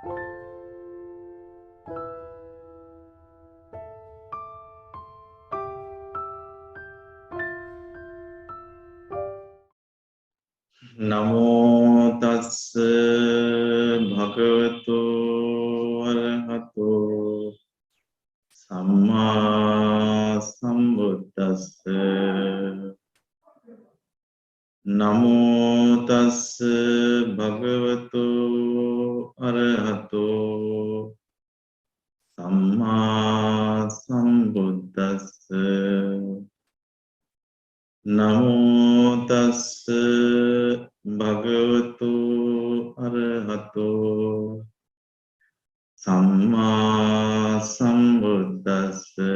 Namo tassa bhagavato arahato samma sambuddhassa. Namo tassa bhagavato arahato samma sambuddhassa. Namo tassa bhagavato arahato samma sambuddhassa.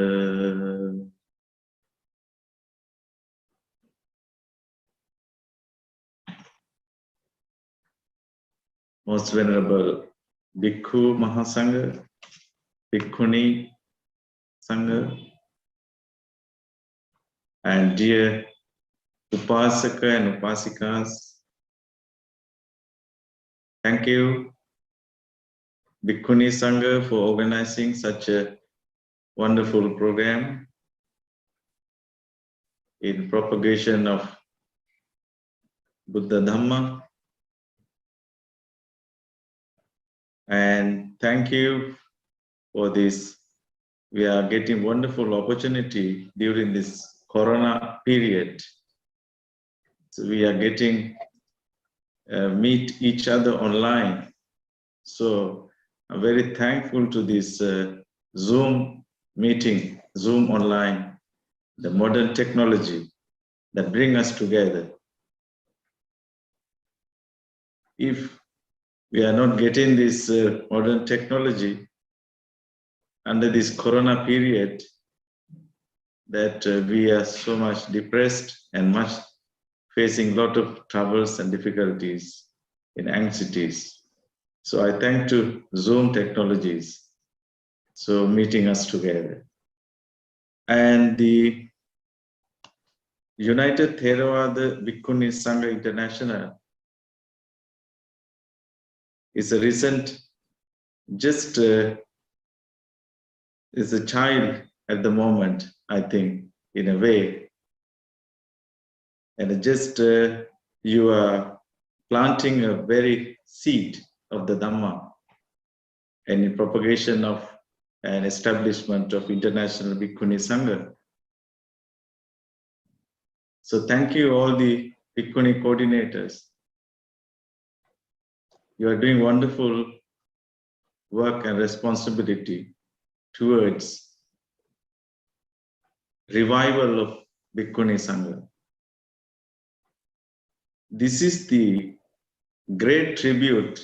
Most Venerable Bhikkhu Mahasangha, Bhikkhuni Sangha, and dear Upasaka and Upasikas, thank you, Bhikkhuni Sangha, for organizing such a wonderful program in propagation of Buddha Dhamma. And thank you for this. We are getting wonderful opportunity during this Corona period. So we are getting meet each other online. So I'm very thankful to this Zoom meeting, Zoom online, the modern technology that bring us together. If we are not getting this modern technology under this Corona period, that we are so much depressed and much facing a lot of troubles and difficulties and anxieties. So I thank to Zoom technologies, so meeting us together. And the United Theravada Bhikkhuni Sangha International is a recent, just is a child at the moment, I think, in a way. And just you are planting a very seed of the Dhamma and in propagation of an establishment of International Bhikkhuni Sangha. So thank you all the Bhikkhuni coordinators. You are doing wonderful work and responsibility towards revival of Bhikkhuni Sangha. This is the great tribute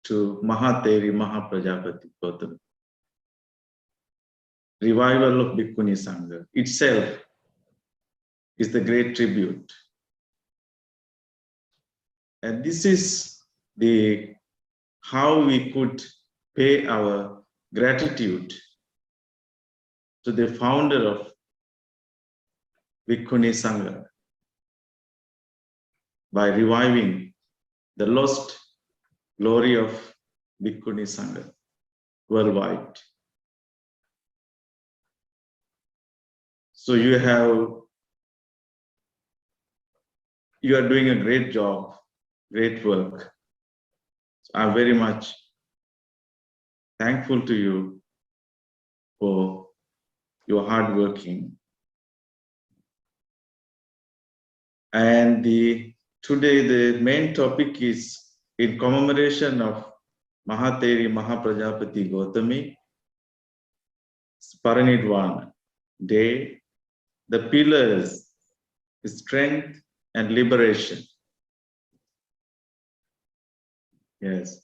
to Theri, Mahāpajāpatī Gotamī. Revival of Bhikkhuni Sangha itself is the great tribute. And this is the how we could pay our gratitude to the founder of Bhikkhuni Sangha by reviving the lost glory of Bhikkhuni Sangha worldwide. So you are doing a great job, great work. So I'm very much thankful to you for your hard working. And today the main topic is in commemoration of Theri Mahāpajāpatī Gotamī Parinibbāna Day, the pillars, strength and liberation. Yes,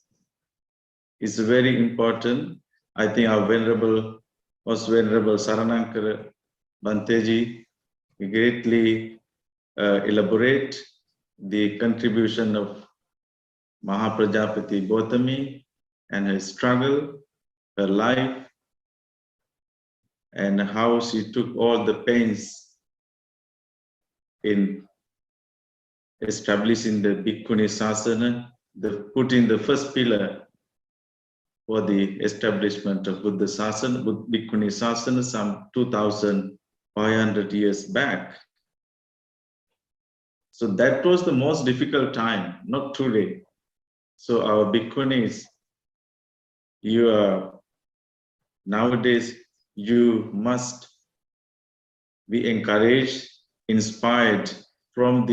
it's very important. I think our most venerable Saranankara Banteji greatly elaborate the contribution of Mahāpajāpatī Gotamī and her struggle, her life, and how she took all the pains in establishing the Bhikkhu Sasana, putting the first pillar for the establishment of Buddha Sasana, Bhikkhuni Sasana, some 2,500 years back. So that was the most difficult time, not today. So our Bhikkhunis, nowadays, you must be encouraged, inspired from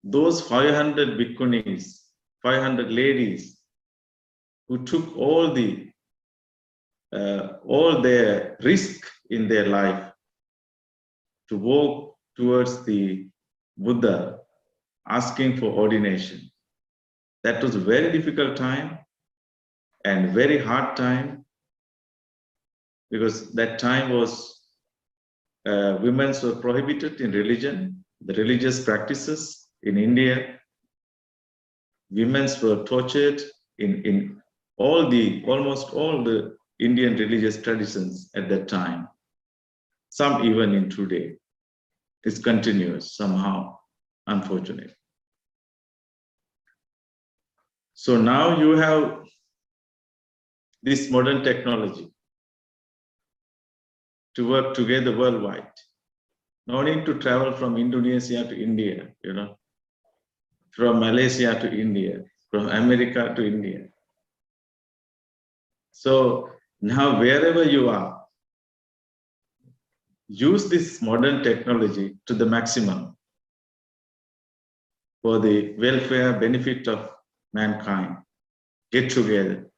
those 500 Bhikkhunis, 500 ladies who took all their risk in their life to walk towards the Buddha, asking for ordination. That was a very difficult time and very hard time, because that time was women were prohibited in religion, the religious practices in India. Women were tortured in almost all the Indian religious traditions at that time. Some even in today. It's continuous somehow, unfortunately. So now you have this modern technology to work together worldwide. No need to travel from Indonesia to India, from Malaysia to India, from America to India. So now wherever you are, use this modern technology to the maximum for the welfare benefit of mankind. Get together.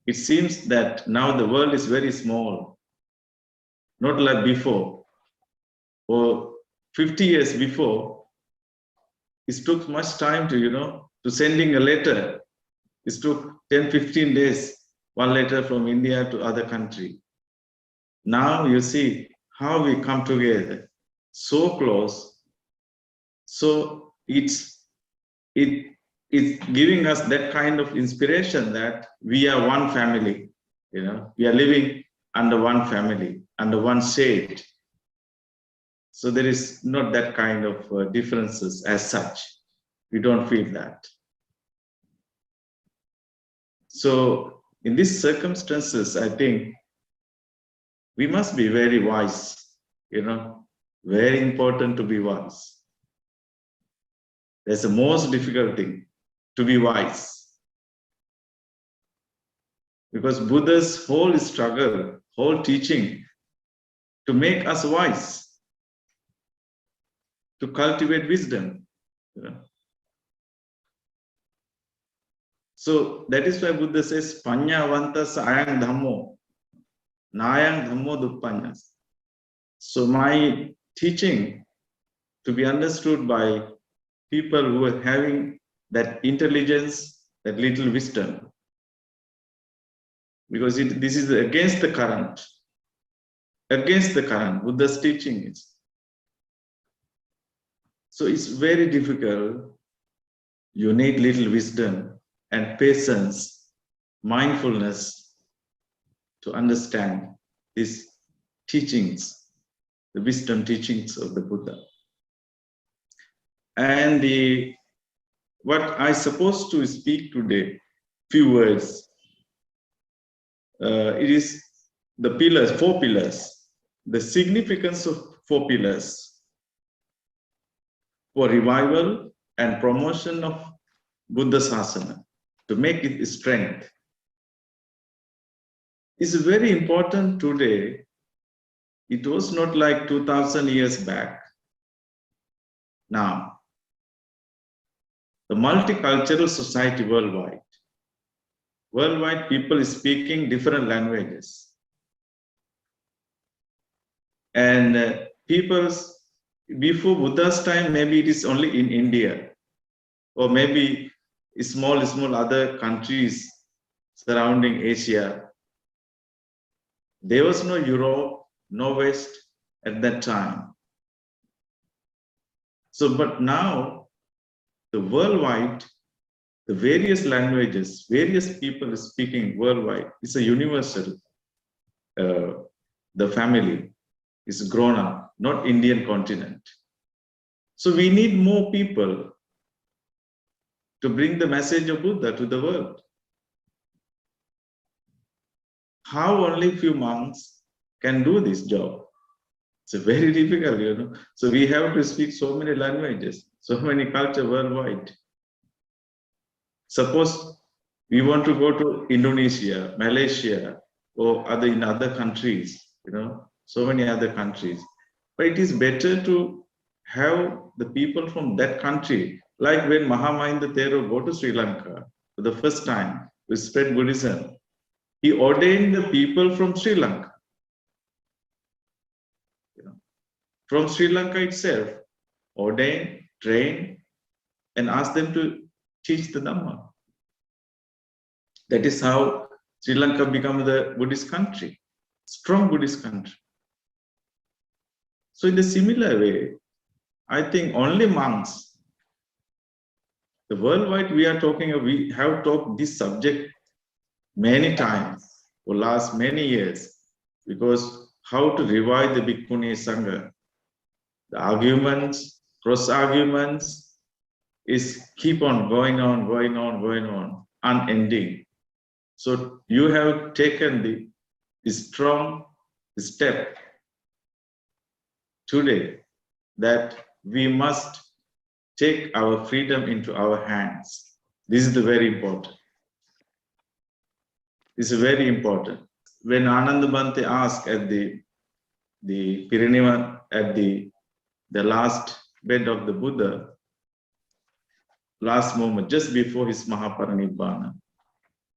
It seems that now the world is very small, not like before. Or 50 years before, it took much time to sending a letter. It took 10, 15 days, one letter from India to other country. Now you see how we come together, so close. So it's giving us that kind of inspiration that we are one family. We are living under one family, under one shade. So there is not that kind of differences as such. We don't feel that. So in these circumstances, I think we must be very wise, very important to be wise. That's the most difficult thing, to be wise. Because Buddha's whole struggle, whole teaching, to make us wise, to cultivate wisdom. So that is why Buddha says, Panyavantas ayang dhammo, nayang dhammo duppanyas. So my teaching to be understood by people who are having that intelligence, that little wisdom. Because this is against the current. Against the current, Buddha's teaching is. So it's very difficult. You need little wisdom and patience, mindfulness to understand these teachings, the wisdom teachings of the Buddha. And what I supposed to speak today, few words, it is the pillars, 4 pillars, the significance of 4 pillars for revival and promotion of Buddha Sasana, to make it strength. It's very important today. It was not like 2,000 years back. Now, the multicultural society worldwide. Worldwide, people speaking different languages. And people's, before Buddha's time, maybe it is only in India, or maybe small other countries surrounding Asia. There was no Europe, no West at that time. So, but now, the worldwide, the various languages, various people speaking worldwide, it's a universal. The family is grown up, not Indian continent. So we need more people to bring the message of Buddha to the world. how only few monks can do this job? It's very difficult, you know. So we have to speak so many languages, so many cultures worldwide. Suppose we want to go to Indonesia, Malaysia, or in other countries, you know, so many other countries. But it is better to have the people from that country, like when Mahāpajāpatī go to Sri Lanka for the first time to spread Buddhism. He ordained the people from Sri Lanka. You know, from Sri Lanka itself, ordained, trained, and asked them to teach the Dhamma. That is how Sri Lanka became the Buddhist country, strong Buddhist country. So in a similar way, I think only monks, the worldwide we are talking, we have talked this subject many times for last many years, because how to revive the Bhikkhuni Sangha, the arguments, cross arguments is keep on going on, unending. So you have taken the strong step today that we must take our freedom into our hands. This is the very important. This is very important. When Ananda Bhante asked at the Parinibbāna, at the last bed of the Buddha, last moment, just before his Mahāparinibbāna,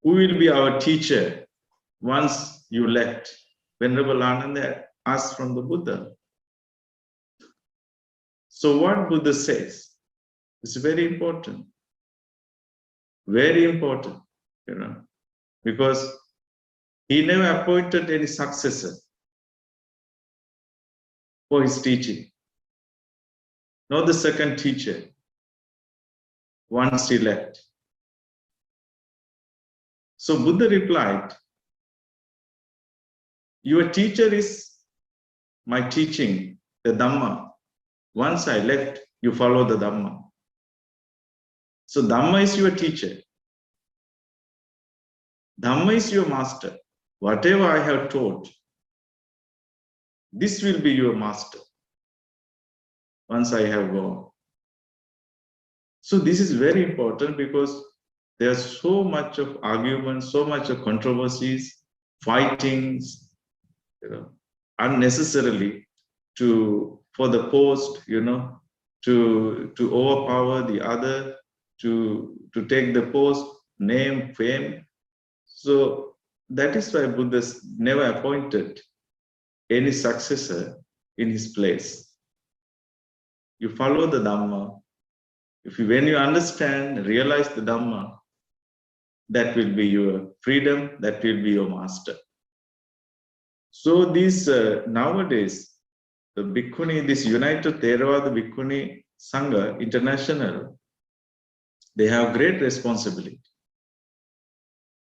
who will be our teacher once you left? Venerable Ananda asked from the Buddha. So what Buddha says is very important, you know, because he never appointed any successor for his teaching, nor the second teacher once he left. So Buddha replied, your teacher is my teaching, the Dhamma. Once I left, you follow the Dhamma. So Dhamma is your teacher. Dhamma is your master. Whatever I have taught, this will be your master once I have gone. So this is very important because there's so much of arguments, so much of controversies, fightings, you know, unnecessarily for the post, you know, to overpower the other, to take the post, name, fame. So that is why Buddha never appointed any successor in his place. You follow the Dhamma. When you understand, realize the Dhamma, that will be your freedom, that will be your master. So these nowadays, the Bhikkhuni, this United Theravada Bhikkhuni Sangha International, they have great responsibility.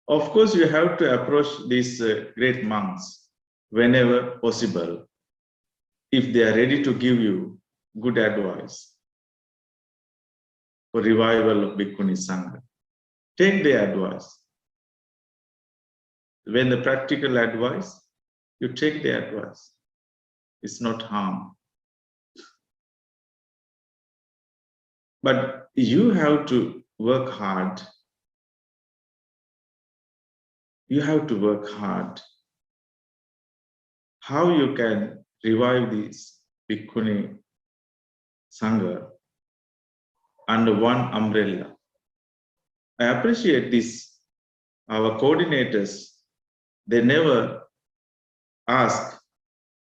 Of course, you have to approach these great monks whenever possible, if they are ready to give you good advice for revival of Bhikkhuni Sangha. Take their advice. When the practical advice, you take their advice. It's not harm. But you have to work hard. You have to work hard. How you can revive this Bhikkhuni Sangha under one umbrella. I appreciate this. Our coordinators, they never ask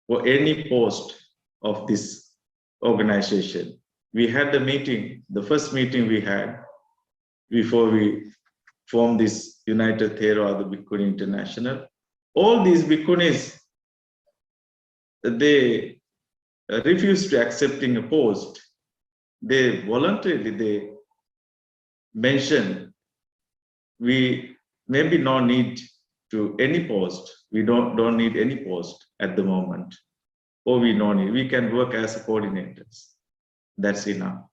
for any post of this organization. We had the meeting, the first meeting we had before we formed this United Theravada Bhikkhuni International. All these Bhikkhunis, they refused to accepting a post. They voluntarily, mentioned, we maybe no need to any post. We don't need any post at the moment. Or we don't need, we can work as coordinators. That's enough.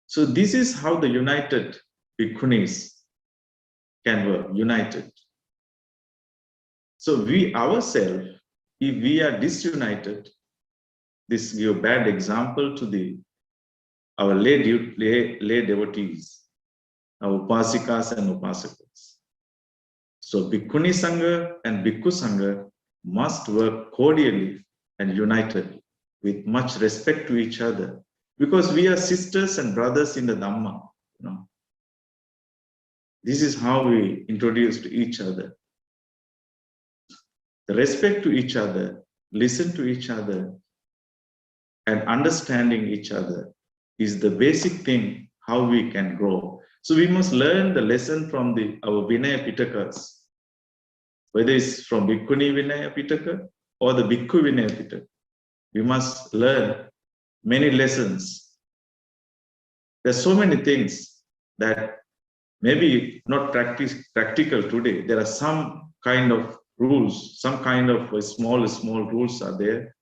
So this is how the united Bhikkhunis can work, united. So we ourselves, if we are disunited, this gives bad example to our lay devotees, our upasikas and upasakas. So Bhikkhuni Sangha and Bhikkhu Sangha must work cordially and unitedly with much respect to each other, because we are sisters and brothers in the Dhamma. You know, this is how we introduce to each other. The respect to each other, listen to each other, and understanding each other is the basic thing how we can grow. So we must learn the lesson from our Vinaya Pitakas, whether it's from Bhikkhuni Vinaya Pitaka or the Bhikkhu Vinaya Pitaka. We must learn many lessons. There's so many things that maybe not practical today. There are some kind of rules, some kind of small rules are there.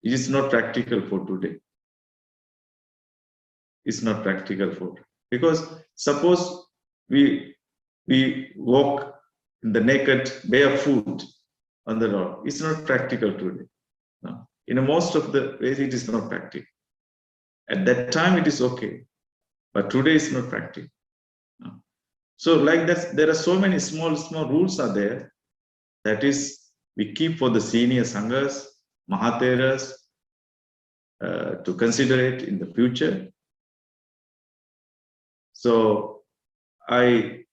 It is not practical for today. It's not practical for, because suppose we walk in the naked, barefoot on the road. It's not practical today. No. In most of the ways, it is not practical. At that time, it is okay, but today it's not practical. No. So, like that, there are so many small rules are there. That is, we keep for the senior sanghas, Mahatheras, to consider it in the future. So I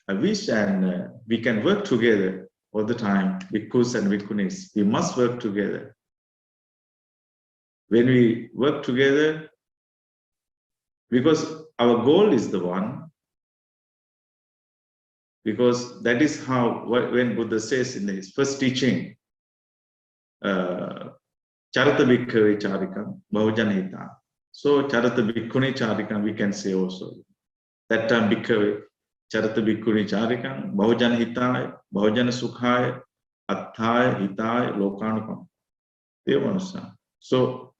wish and we can work together all the time, Bhikkhus and Bhikkhunis. We must work together. When we work together, because our goal is the one, because that is how, when Buddha says in his first teaching, Charata Bhikkhave Charikam Bahujana Hita. So Charata Bhikkhuni Charikam we can say also. That time Bhikkhave Charata Bhikkhuni Charikam Bahujana Hitaya, Bahujana Sukhaya, Atthaya, Hitaya, Lokanukam. They understand. So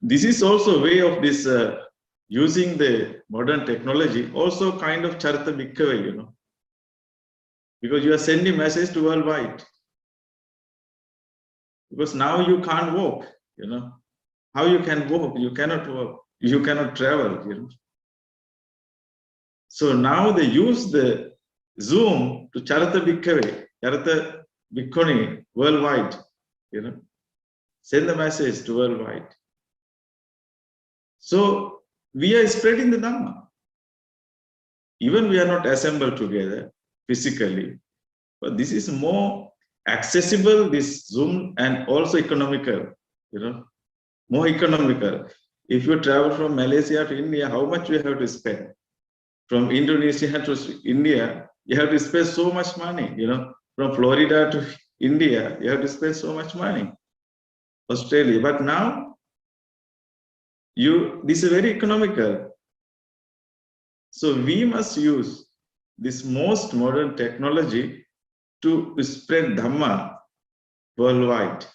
this is also a way of this using the modern technology, also kind of Charata Bhikkhave, you know, because you are sending message to worldwide. Because now you can't walk, you know. How you can walk? You cannot walk. You cannot travel, you know. So now they use the Zoom to Charata Bhikkhave, Charata Bhikkhuni worldwide, you know. Send the message to worldwide. So we are spreading the Dhamma. Even we are not assembled together physically, but this is more accessible, this Zoom, and also economical, you know, more economical. If you travel from Malaysia to India, how much you have to spend? From Indonesia to India, you have to spend so much money, you know. From Florida to India, you have to spend so much money. Australia, but now this is very economical. So we must use this most modern technology to spread Dhamma worldwide.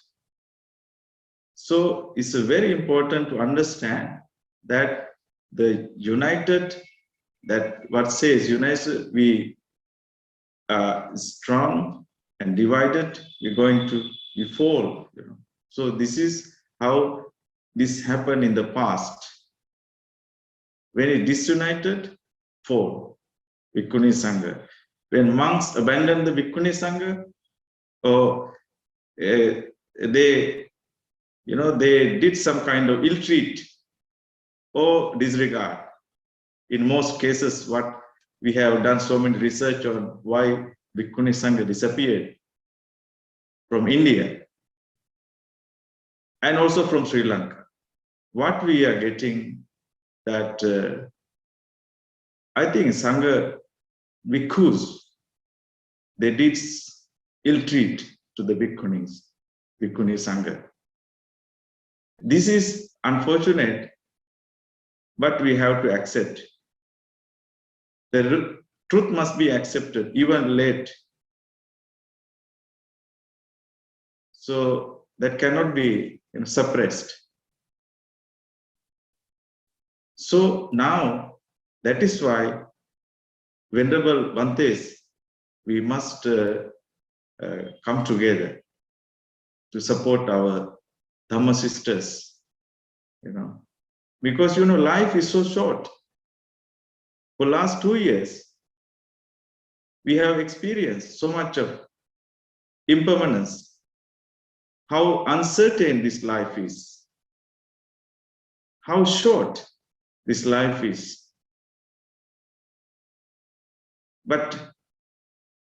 So it's very important to understand that the united, that what says united, we are strong, and divided, we're going to fall. You know? So this is how this happened in the past. When it disunited, fall. Bhikkhuni Sangha. When monks abandoned the Bhikkhuni Sangha, they did some kind of ill-treat or disregard. In most cases, what we have done so many research on why Bhikkhuni Sangha disappeared from India and also from Sri Lanka. What we are getting that I think Sangha Bhikkhus, they did ill-treat to the Bhikkhuni Sangha. This is unfortunate, but we have to accept. The truth must be accepted, even late. So that cannot be suppressed. So now, that is why Venerable Bhantes, we must come together to support our Dhamma sisters, because life is so short. For last 2 years, we have experienced so much of impermanence, how uncertain this life is, how short this life is. But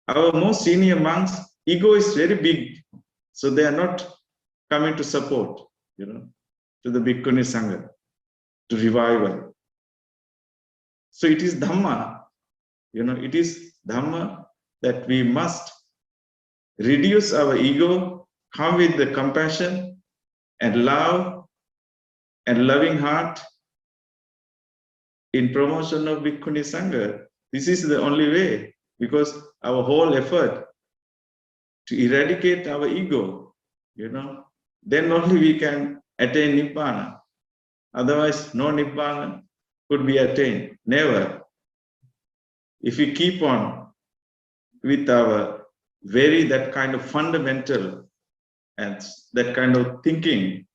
our most senior monks' ego is very big, so they are not coming to support, to the Bhikkhuni Sangha, to revival. So it is Dhamma, it is Dhamma that we must reduce our ego, come with the compassion and love and loving heart in promotion of Bhikkhuni Sangha. This is the only way, because our whole effort to eradicate our ego, then only we can attain Nibbana. Otherwise, no Nibbana could be attained. Never. If we keep on with our that kind of fundamental and that kind of thinking,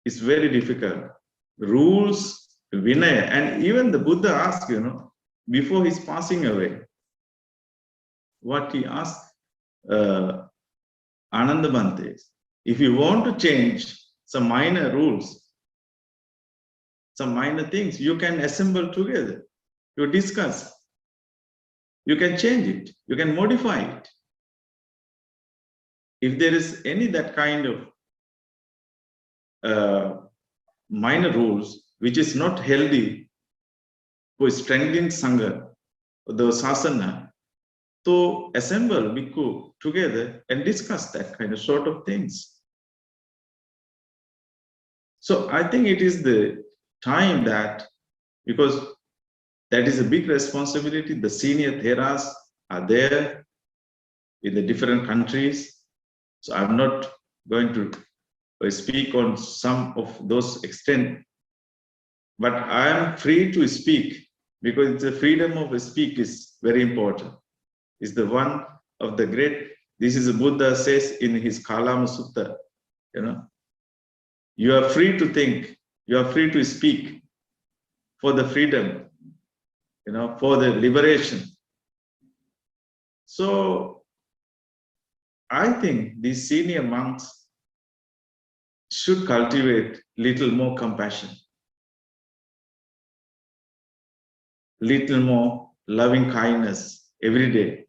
is very difficult. Rules, Vinaya, and even the Buddha asked, before his passing away, what he asked Anandabhante is, if you want to change some minor rules, some minor things, you can assemble together, you discuss, you can change it, you can modify it. If there is any that kind of minor rules which is not healthy for strengthening Sangha, the Sasana, to assemble Bhikkhu together and discuss that kind of sort of things. So I think it is the time that, because that is a big responsibility, the senior Theras are there in the different countries. So I'm not going to speak on some of those extent, but I am free to speak, because the freedom of speak is very important. It's the one of the great, this is Buddha says in his Kalama Sutta, you are free to think, you are free to speak for the freedom, for the liberation. So I think these senior monks should cultivate little more compassion, little more loving kindness every day.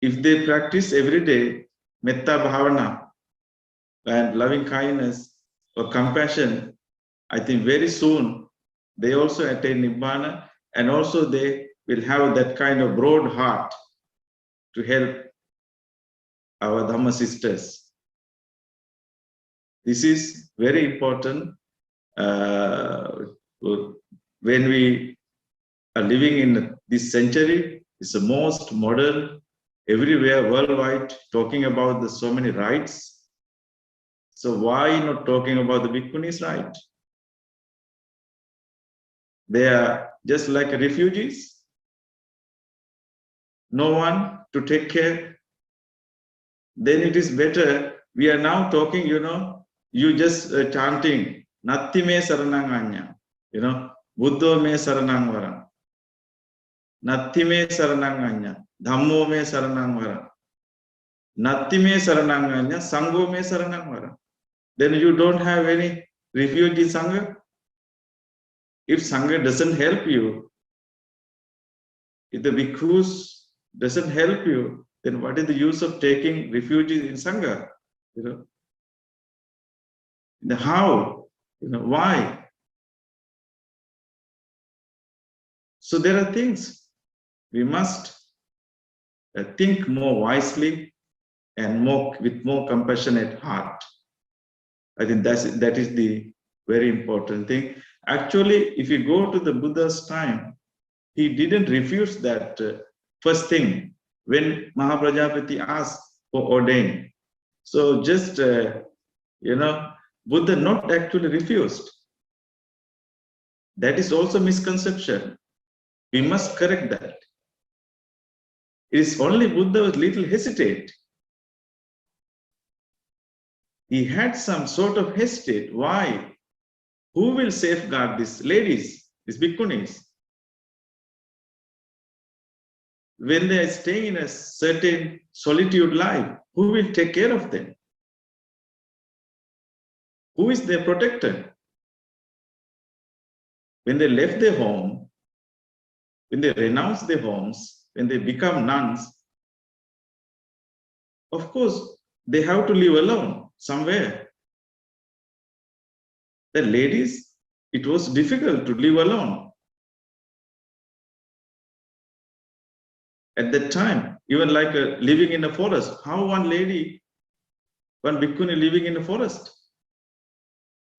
If they practice every day metta bhavana and loving kindness or compassion, I think very soon they also attain Nibbana, and also they will have that kind of broad heart to help our Dhamma sisters. This is very important when we are living in this century. It's the most modern, everywhere worldwide, talking about so many rights. So why not talking about the Bhikkhuni's right? They are just like refugees. No one to take care. Then it is better. We are now talking, you just chanting, Natti me sarananganya, Buddha me saranangvara. Natti me sarananganya, Dhammo me saranangvara. Natti me sarananganya, Sangho me saranangvara. Then you don't have any refugee Sangha. If Sangha doesn't help you, if the bhikkhus doesn't help you, then what is the use of taking refuge in Sangha? How? Why? So there are things we must think more wisely and with more compassionate heart. I think that is the very important thing. Actually, if you go to the Buddha's time, he didn't refuse that first thing when Mahāpajāpatī asked for ordain. So just, Buddha not actually refused. That is also misconception. We must correct that. It is only Buddha was little hesitate. He had some sort of hesitate. Why? Who will safeguard these ladies, these Bhikkhunis? When they are staying in a certain solitude life, who will take care of them? Who is their protector? When they left their home, when they renounce their homes, when they become nuns, of course, they have to live alone somewhere. The ladies, it was difficult to live alone. At that time, even like living in a forest, how one lady, one Bhikkhuni living in a forest,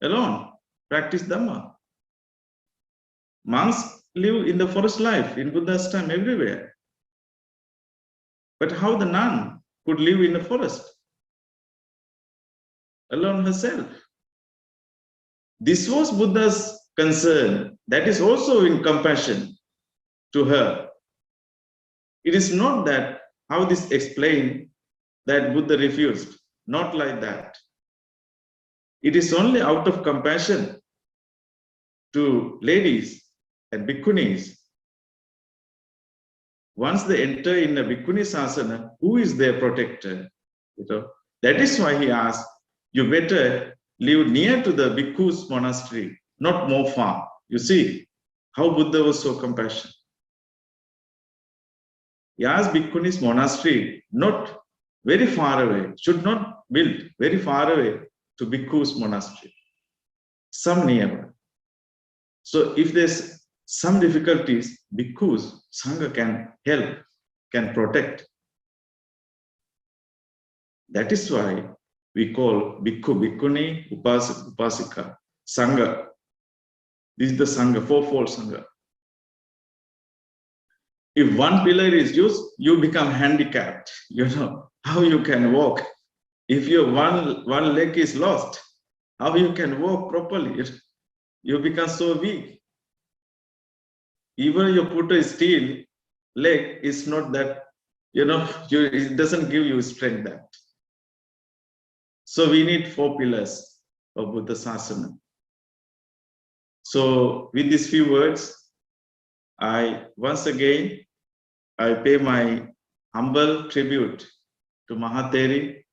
alone, practice Dhamma. Monks live in the forest life, in Buddha's time, everywhere. But how the nun could live in the forest, alone herself? This was Buddha's concern. That is also in compassion to her. It is not that how this explained that Buddha refused. Not like that. It is only out of compassion to ladies and Bhikkhunis. Once they enter in a Bhikkhuni Sasana, who is their protector? That is why he asked, you better live near to the Bhikkhu's monastery, not more far. You see how Buddha was so compassionate. He asked Bhikkhuni's monastery, not very far away, should not build very far away to Bhikkhu's monastery, some nearby. So if there's some difficulties, Bhikkhus, Sangha can help, can protect. That is why we call Bhikkhu, Bhikkhuni, Upasaka, Upasika, Sangha. This is the Sangha, fourfold Sangha. If one pillar is used, you become handicapped. You know how you can walk. If your one leg is lost, how you can walk properly? You become so weak. Even you put a steel leg, is not that, it doesn't give you strength that. So we need 4 pillars of Buddha Sasana. So with these few words, once again, I pay my humble tribute to Theri,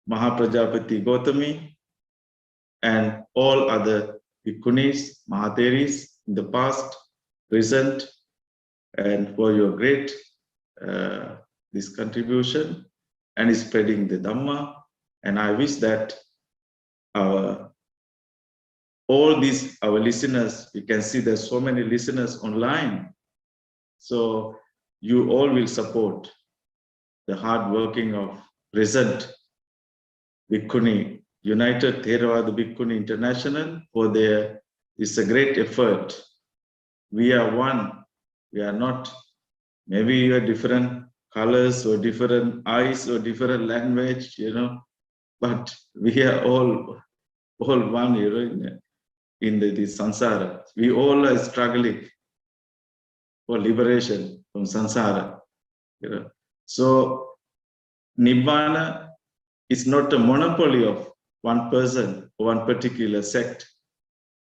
Mahāpajāpatī Gotamī, and all other Bhikkhunis, Mahatheris in the past, present, and for your great this contribution and spreading the Dhamma. And I wish that all these, our listeners, we can see there's so many listeners online. So you all will support the hard working of present Bhikkhuni, United Theravada Bhikkhuni International for it's a great effort. We are one. We are not, maybe you are different colors or different eyes or different language, but we are all one, in the samsara. We all are struggling for liberation from samsara. So Nibbāna is not a monopoly of one person or one particular sect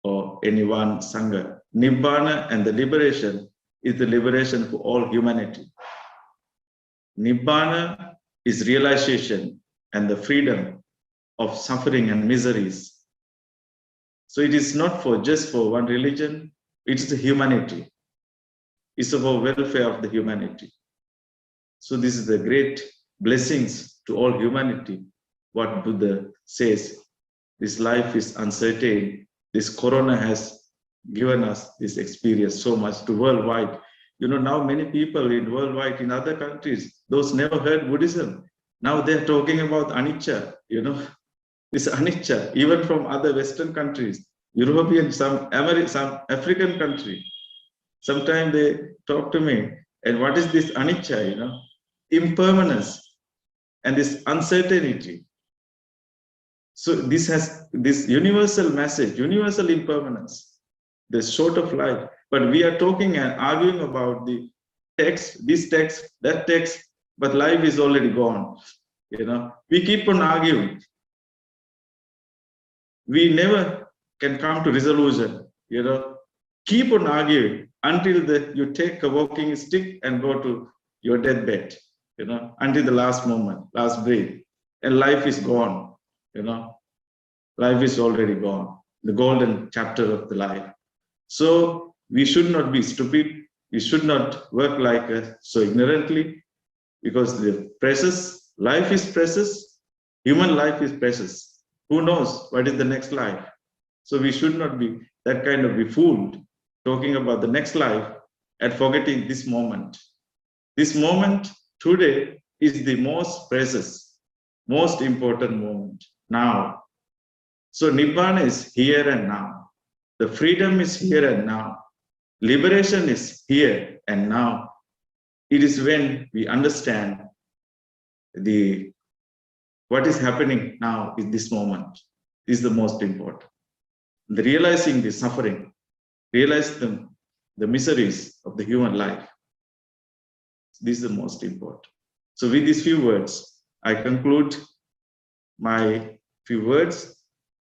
or any one Sangha. Nibbāna and the liberation is the liberation for all humanity. Nibbāna is realization and the freedom of suffering and miseries. So it is not just for one religion, it is the humanity. It's about welfare of the humanity. So this is the great blessings to all humanity. What Buddha says, this life is uncertain. This corona has given us this experience so much to worldwide. Now many people in worldwide, in other countries, those never heard Buddhism, now they're talking about anicca, this anicca, even from other Western countries, European, some African country. Sometimes they talk to me, and what is this anicca, impermanence and this uncertainty. So this has this universal message, universal impermanence, the short of life. But we are talking and arguing about the text, this text, that text, but life is already gone. We keep on arguing. We never can come to resolution. Keep on arguing until you take a walking stick and go to your deathbed. Until the last moment, last breath, and life is gone. Life is already gone. The golden chapter of the life. So we should not be stupid. We should not work so ignorantly, because the precious life is precious. Human life is precious. Who knows what is the next life? So we should not be that kind of be fooled, talking about the next life and forgetting this moment. This moment today is the most precious, most important moment now. So Nibbana is here and now. The freedom is here and now. Liberation is here and now. It is when we understand what is happening now in this moment is the most important. The realizing the suffering, realize the miseries of the human life. This is the most important. So with these few words, I conclude my few words,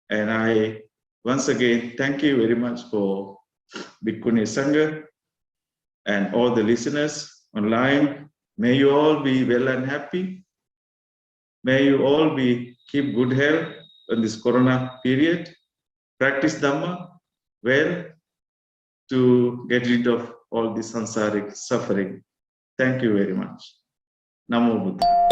and I once again thank you very much for Bhikkhuni Sangha and all the listeners online. May you all be well and happy. May you all keep good health in this Corona period. Practice Dhamma well to get rid of all this samsaric suffering. Thank you very much. Namo Buddha.